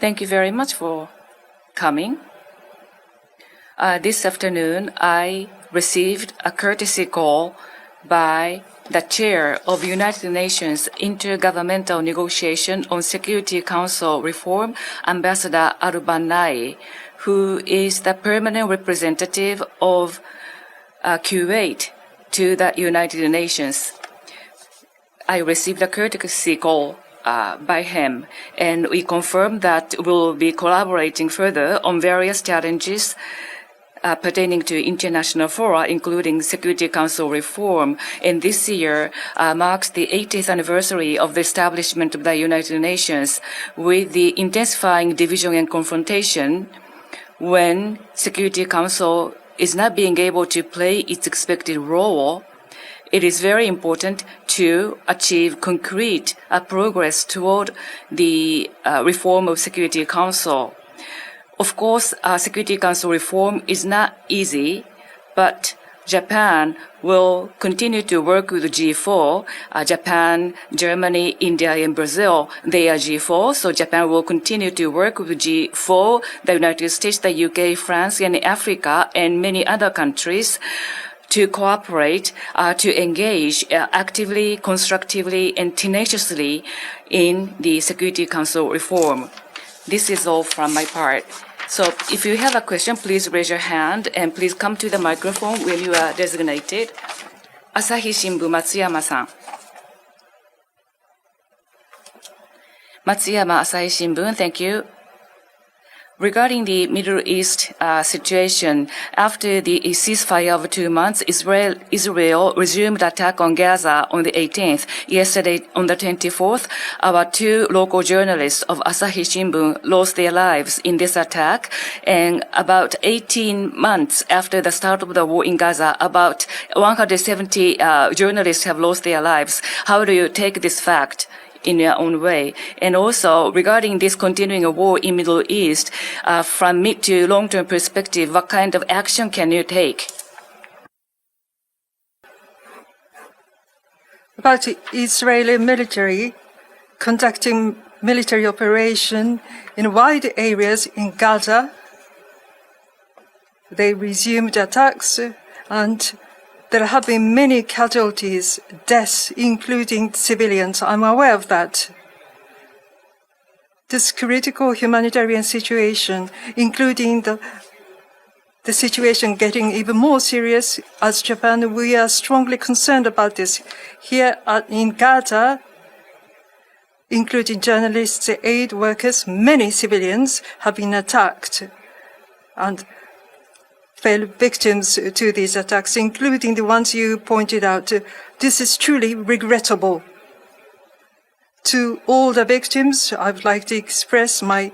Thank you very much for coming. This afternoon, I received a courtesy call by the chair of United Nations Inter-Governmental Negotiations on Security Council Reform, Ambassador Al-Banai, who is the permanent representative of Kuwait to the United Nations. I received a courtesy call by him, and we confirmed that we'll be collaborating further on various challenges pertaining to international fora, including Security Council reform. And this year marks the 80th anniversary of the establishment of the United Nations, with the intensifying division and confrontation when Security Council is not being able to play its expected role. It is very important to achieve concrete progress toward the reform of Security Council. Of course, Security Council reform is not easy, but Japan will continue to work with G4. Japan, Germany, India, and Brazil, they are G4, so Japan will continue to work with G4, the United States, the UK, France, and Africa, and many other countries, to cooperate, to engage actively, constructively, and tenaciously in the Security Council reform. This is all from my part. So if you have a question, please raise your hand and please come to the microphone when you are designated. Asahi Shimbun, Matsuyama-san. Matsuyama, Asahi Shimbun, thank you. Regarding the Middle East situation, after the ceasefire of 2 months, Israel resumed attack on Gaza on the 18th. Yesterday, on the 24th, our 2 local journalists of Asahi Shimbun lost their lives in this attack. And about 18 months after the start of the war in Gaza, about 170 journalists have lost their lives. How do you take this fact in your own way? And also, regarding this continuing war in Middle East, from mid to long-term perspective, what kind of action can you take? About the Israeli military conducting military operation in wide areas in Gaza, they resumed attacks, and there have been many casualties, deaths, including civilians. I'm aware of that. This critical humanitarian situation, including the situation getting even more serious, as Japan, we are strongly concerned about this. Here in Gaza, including journalists, aid workers, many civilians have been attacked and fell victims to these attacks, including the ones you pointed out. This is truly regrettable. To all the victims, I would like to express my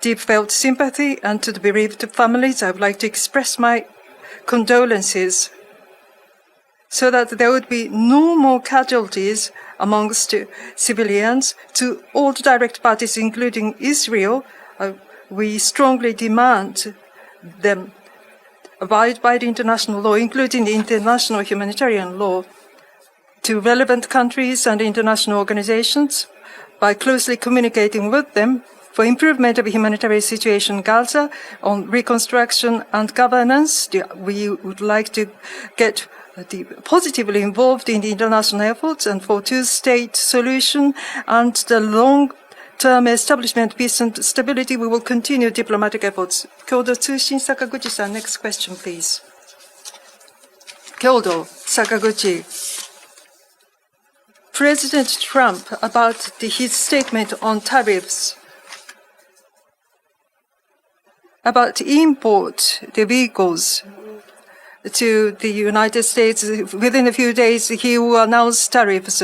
deep-felt sympathy, and to the bereaved families, I would like to express my condolences, so that there would be no more casualties amongst civilians. To all the direct parties, including Israel, we strongly demand them abide by the international law, including the international humanitarian law, to relevant countries and international organizations by closely communicating with them for improvement of the humanitarian situation in Gaza, on reconstruction and governance. We would like to get positively involved in the international efforts and for two-state solution and the long-term establishment, peace and stability. We will continue diplomatic efforts. Kyodo Tsushin, Sakaguchi-san, next question, please. Kyodo, Sakaguchi. President Trump, about his statement on tariffs, about import the vehicles to the United States. Within a few days, he will announce tariffs.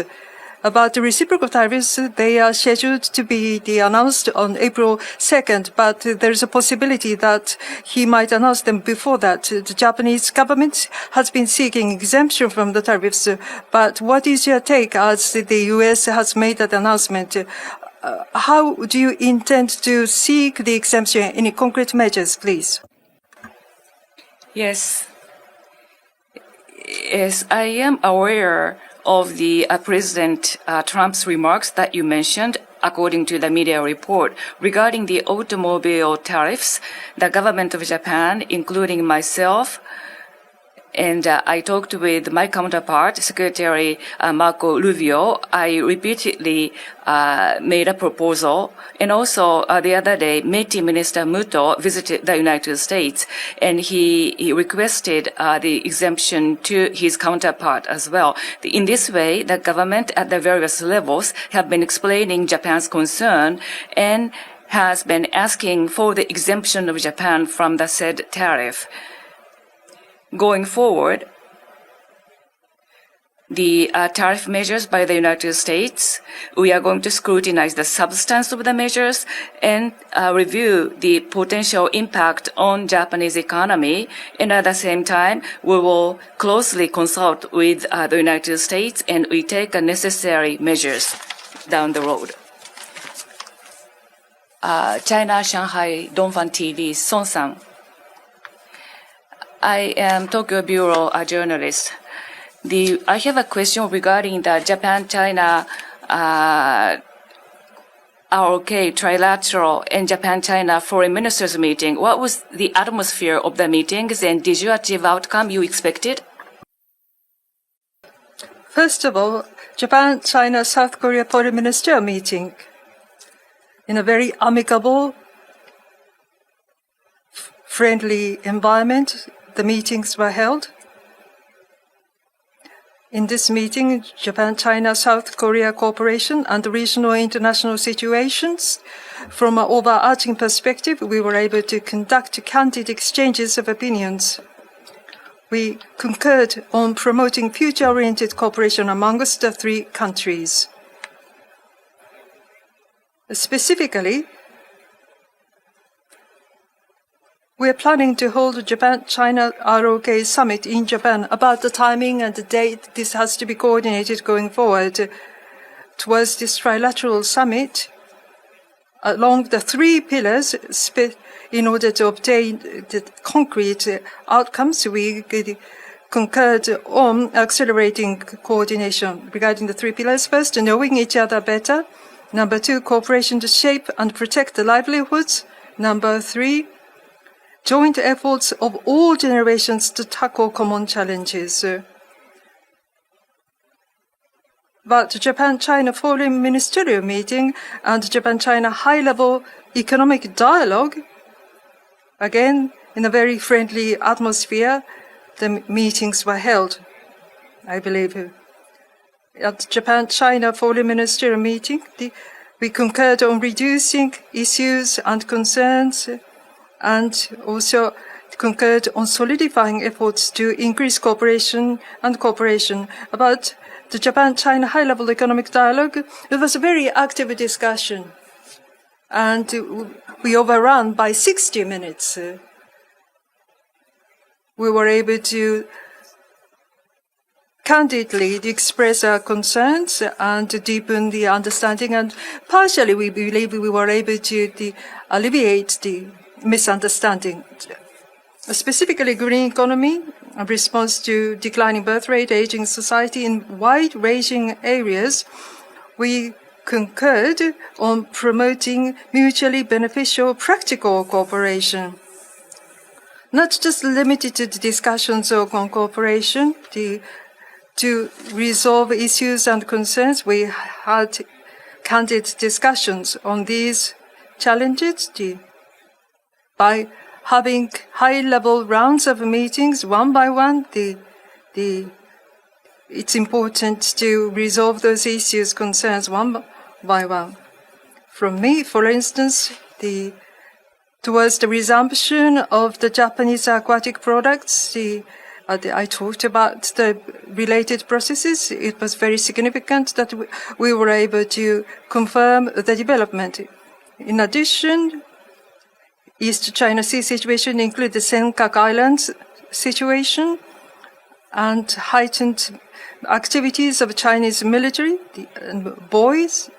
About the reciprocal tariffs, they are scheduled to be announced on April 2nd, but there is a possibility that he might announce them before that. The Japanese government has been seeking exemption from the tariffs, but what is your take as the U.S. has made that announcement? How do you intend to seek the exemption? Any concrete measures, please? Yes, I am aware of the President Trump's remarks that you mentioned. according to the media report. Regarding the automobile tariffs, the government of Japan, including myself, and I talked with my counterpart, Secretary Marco Rubio. I repeatedly made a proposal. And also the other day, METI Minister Muto visited the United States, and he requested the exemption to his counterpart as well. In this way, the government at the various levels have been explaining Japan's concern and has been asking for the exemption of Japan from the said tariff. Going forward, the tariff measures by the United States, we are going to scrutinize the substance of the measures and review the potential impact on Japanese economy. And at the same time, we will closely consult with the United States, and we take necessary measures down the road. China, Shanghai, Dongfang TV, Son-san. I am Tokyo Bureau journalist. I have a question regarding the Japan-China ROK trilateral and Japan-China foreign ministers meeting. What was the atmosphere of the meetings, and did you achieve outcome you expected? First of all, Japan-China-South Korea foreign minister meeting. In a very amicable, friendly environment, the meetings were held. In this meeting, Japan-China-South Korea cooperation and regional international situations, from an overarching perspective, we were able to conduct candid exchanges of opinions. We concurred on promoting future-oriented cooperation amongst the three countries. Specifically, we are planning to hold the Japan-China-ROK summit in Japan. About the timing and the date, this has to be coordinated going forward. Towards this trilateral summit, along the three pillars, in order to obtain the concrete outcomes, we concurred on accelerating coordination regarding the three pillars. First, knowing each other better. Number two, cooperation to shape and protect the livelihoods. Number three, joint efforts of all generations to tackle common challenges. But the Japan-China Foreign Ministerial Meeting and Japan-China high-level economic dialogue, again, in a very friendly atmosphere, the meetings were held, I believe. At the Japan-China Foreign Ministerial Meeting, we concurred on reducing issues and concerns, and also concurred on solidifying efforts to increase cooperation and cooperation. About the Japan-China high-level economic dialogue, it was a very active discussion, and we overran by 60 minutes. We were able to candidly express our concerns and to deepen the understanding, and partially we believe we were able to alleviate the misunderstanding. Specifically, green economy, a response to declining birth rate, aging society in wide-ranging areas, we concurred on promoting mutually beneficial practical cooperation. Not just limited to the discussions on cooperation, to resolve issues and concerns, we had candid discussions on these challenges. By having high-level rounds of meetings, one by one, it's important to resolve those issues, concerns, one by one. From me, for instance, towards the resumption of the Japanese aquatic products, I talked about the related processes. It was very significant that we were able to confirm the development. In addition, East China Sea situation include the Senkaku Islands situation and heightened activities of Chinese military, boys,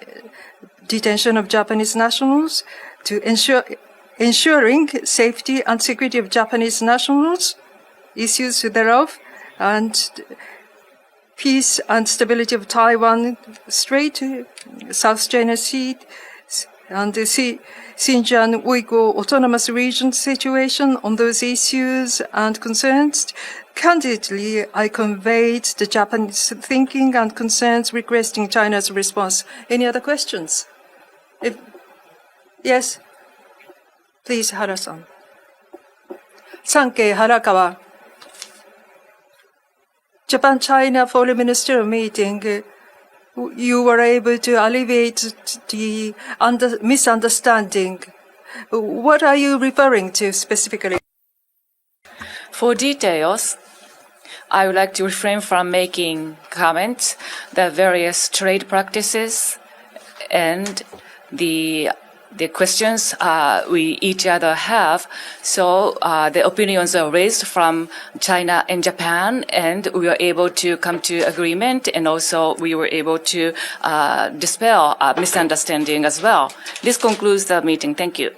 detention of Japanese nationals, to ensuring safety and security of Japanese nationals, issues thereof, and peace and stability of Taiwan Strait, South China Sea, and the Xinjiang Uyghur Autonomous Region situation. On those issues and concerns, candidly, I conveyed the Japanese thinking and concerns, requesting China's response. Any other questions? Yes, please, Hara-san. Sankei Harakawa. Japan-China Foreign Minister meeting. You were able to alleviate the misunderstanding. What are you referring to specifically? For details, I would like to refrain from making comments. The various trade practices and the questions we each other have. So the opinions are raised from China and Japan, and we were able to come to agreement, and also we were able to dispel misunderstanding as well. This concludes the meeting. Thank you.